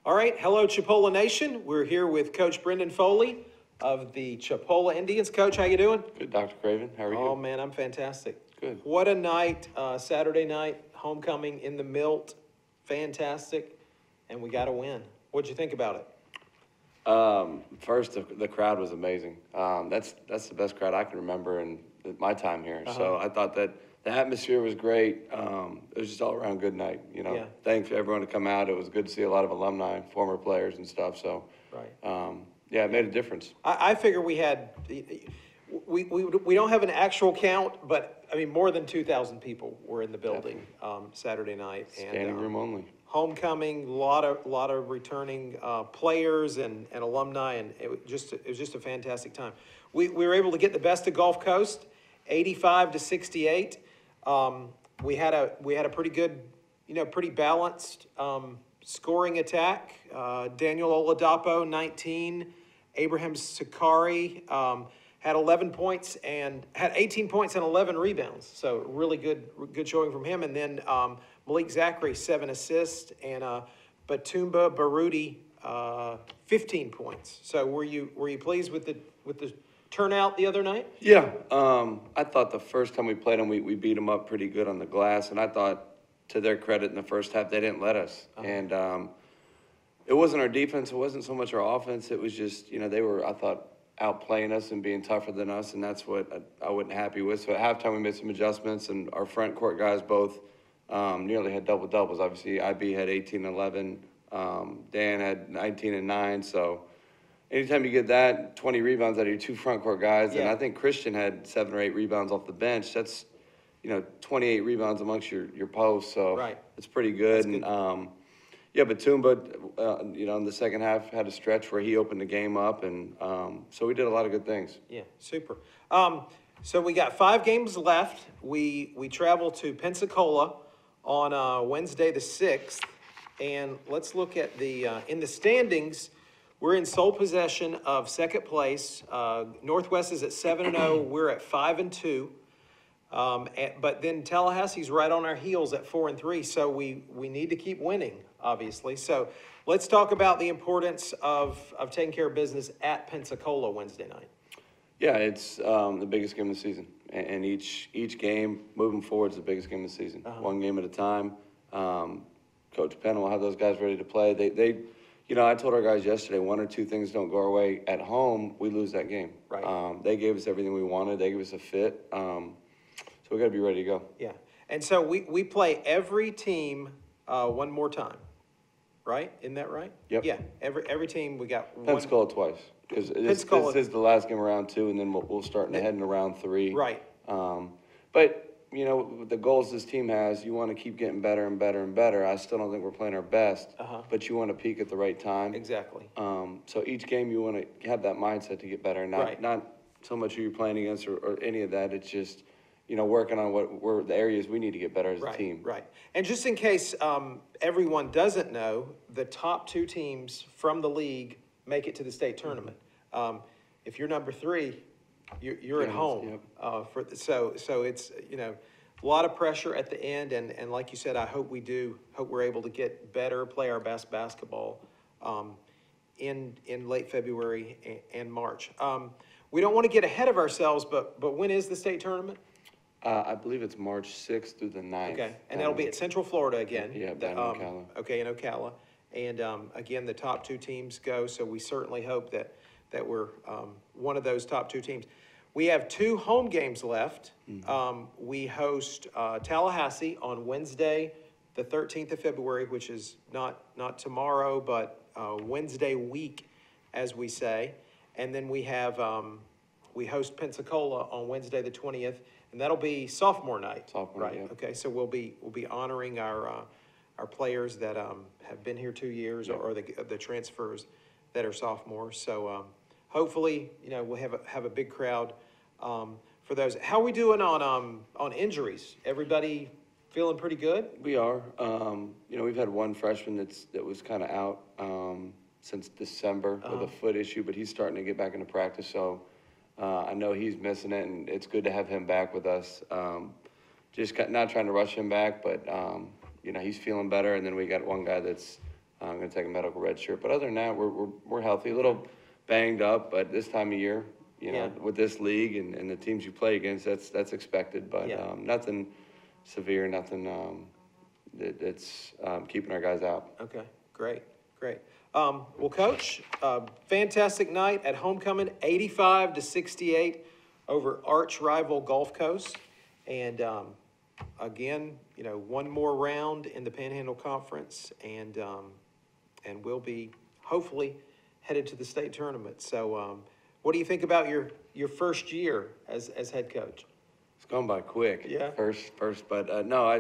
All right, hello Chipola Nation. We're here with Coach Brendan Foley of the Chipola Indians. Coach, how you doing? Good, Dr. Craven. How are you? Oh man, I'm fantastic. Good. What a night, Saturday night, homecoming in the Milt, fantastic, and we got to win. What'd you think about it? First, the crowd was amazing. That's the best crowd I can remember in my time here. So I thought that the atmosphere was great. It was just all around good night. Yeah. Thanks for everyone to come out. It was good to see a lot of alumni, former players, and stuff. So, Right. Yeah, it made a difference. I figure we had, we don't have an actual count, but I mean more than 2,000 people were in the building Saturday night. Standing room only. Homecoming, lot of returning players and alumni, and it was just a fantastic time. We were able to get the best of Gulf Coast, 85-68. We had a pretty good, pretty balanced scoring attack. Daniel Oladapo, 19. Abraham Sakari had 11 points and had 18 points and 11 rebounds. So really good showing from him. And then Malik Zachary, 7 assists, and Batumba Baruti, 15 points. So were you pleased with the turnout the other night? Yeah, I thought the first time we played them, we beat them up pretty good on the glass, and I thought, to their credit, in the first half, they didn't let us. And it wasn't our defense, it wasn't so much our offense, it was just, they were, I thought, outplaying us and being tougher than us, and that's what I wasn't happy with. So at halftime, we made some adjustments, and our front court guys both nearly had double-doubles. Obviously, IB had 18-11, Dan had 19-9, so anytime you get that, 20 rebounds out of your two front court guys, and I think Christian had 7 or 8 rebounds off the bench. That's, 28 rebounds amongst your posts, so it's pretty good. That's good. And yeah, Batumba, in the second half had a stretch where he opened the game up, and so we did a lot of good things. Yeah, super. So we got 5 games left. We travel to Pensacola on Wednesday the 6th, and let's look at the in the standings. We're in sole possession of second place. Northwest is at 7-0. We're at 5-2. But then Tallahassee's right on our heels at 4-3. So we need to keep winning, obviously. So let's talk about the importance of taking care of business at Pensacola Wednesday night. Yeah, it's the biggest game of the season, and each game moving forward is the biggest game of the season. One game at a time. Coach Penn will have those guys ready to play. They I told our guys yesterday, 1 or 2 things don't go our way at home, we lose that game. Right. They gave us everything we wanted. They gave us a fit. So we got to be ready to go. Yeah, and so we play every team one more time, right? Isn't that right? Yep. Yeah, every team we got one. Pensacola twice, because this is the last game of round 2, and then we'll start heading to round 3. Right. But the goals this team has, you want to keep getting better and better and better. I still don't think we're playing our best, but you want to peak at the right time. Exactly. So each game you want to have that mindset to get better, not so much who you're playing against or any of that. It's just working on what the areas we need to get better as a team. Right. And just in case everyone doesn't know, the top 2 teams from the league make it to the state tournament. If you're number 3, you're at home. Yep. So it's a lot of pressure at the end, and like you said, I hope we're able to get better, play our best basketball in late February and March. We don't want to get ahead of ourselves, but when is the state tournament? I believe it's March 6th through the 9th. Okay, and that'll be at Central Florida again. Yeah, down in Ocala. Okay, in Ocala. And again, the top 2 teams go, so we certainly hope that we're one of those top 2 teams. We have 2 home games left. We host Tallahassee on Wednesday, the 13th of February, which is not tomorrow, but Wednesday week, as we say. And then we have we host Pensacola on Wednesday the 20th, and that'll be sophomore night. Sophomore night, yeah. Okay, so we'll be honoring our players that have been here 2 years, or the transfers that are sophomores. So hopefully, we'll have a big crowd for those. How are we doing on injuries? Everybody feeling pretty good? We are. We've had one freshman that was kind of out since December with a foot issue, but he's starting to get back into practice. So I know he's missing it, and it's good to have him back with us. Just not trying to rush him back, but he's feeling better. And then we got one guy that's I'm going to take a medical red shirt. But other than that, we're healthy, a little banged up, but this time of year, you know, Yeah. with this league and the teams you play against, that's expected. But Yeah. nothing severe, nothing that's keeping our guys out. Okay, great, great. Well, Coach, fantastic night at homecoming, 85-68 over arch rival Gulf Coast. And again, you know, one more round in the Panhandle Conference, and we'll be hopefully headed to the state tournament. So, what do you think about your first year as head coach? It's gone by quick. Yeah. First, but no,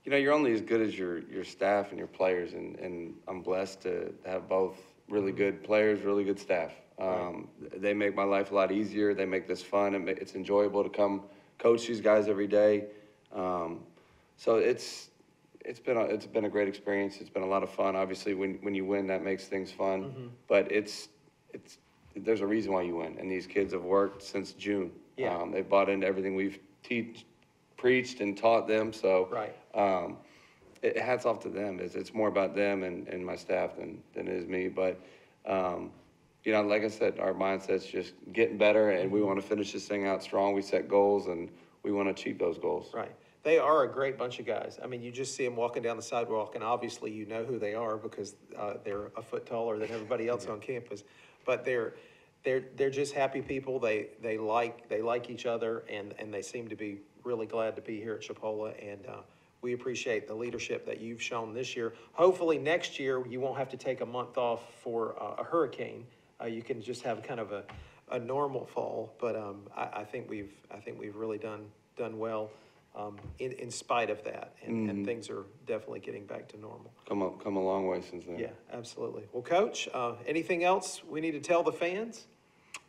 you know, you're only as good as your staff and your players, and I'm blessed to have both really good players, really good staff. They make my life a lot easier. They make this fun, and it's enjoyable to come coach these guys every day. So it's been a great experience. It's been a lot of fun. Obviously, when you win, that makes things fun. But there's a reason why you win, and these kids have worked since June. Yeah. They've bought into everything we've preached and taught them. So Right. hats off to them. It's more about them and my staff than it is me. But you know, like I said, our mindset's just getting better, and we want to finish this thing out strong. We set goals, and we want to achieve those goals. Right. They are a great bunch of guys. I mean, you just see them walking down the sidewalk, and obviously you know who they are because they're a foot taller than everybody else on campus. But they're just happy people. They like each other, and they seem to be really glad to be here at Chipola. And we appreciate the leadership that you've shown this year. Hopefully next year you won't have to take a month off for a hurricane. You can just have kind of a normal fall. But I think we've really done well. In spite of that, and things are definitely getting back to normal. Come a long way since then. Yeah, absolutely. Well, Coach, anything else we need to tell the fans?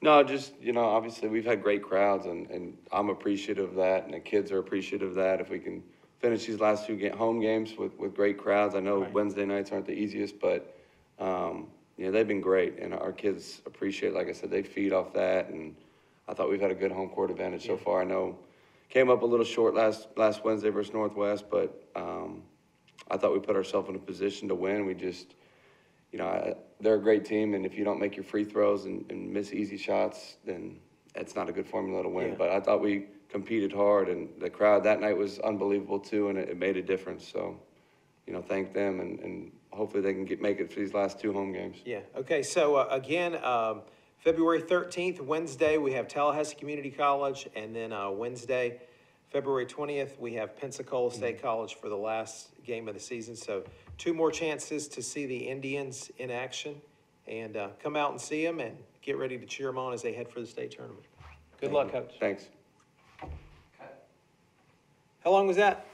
No, just, you know, obviously we've had great crowds, and I'm appreciative of that, and the kids are appreciative of that. If we can finish these last two home games with great crowds, I know Right. Wednesday nights aren't the easiest, but you know, they've been great, and our kids appreciate. Like I said, they feed off that, and I thought we've had a good home court advantage so far. I know came up a little short last Wednesday versus Northwest, but I thought we put ourselves in a position to win. We just, you know, they're a great team, and if you don't make your free throws and miss easy shots, then it's not a good formula to win. Yeah. But I thought we competed hard, and the crowd that night was unbelievable too, and it made a difference. So, you know, thank them, and hopefully they can make it for these last two home games. Yeah. Okay. So again, February 13th, Wednesday, we have Tallahassee Community College, and then Wednesday, February 20th, we have Pensacola State College for the last game of the season. So 2 more chances to see the Indians in action, and come out and see them and get ready to cheer them on as they head for the state tournament. Good luck, Coach. Thanks. How long was that?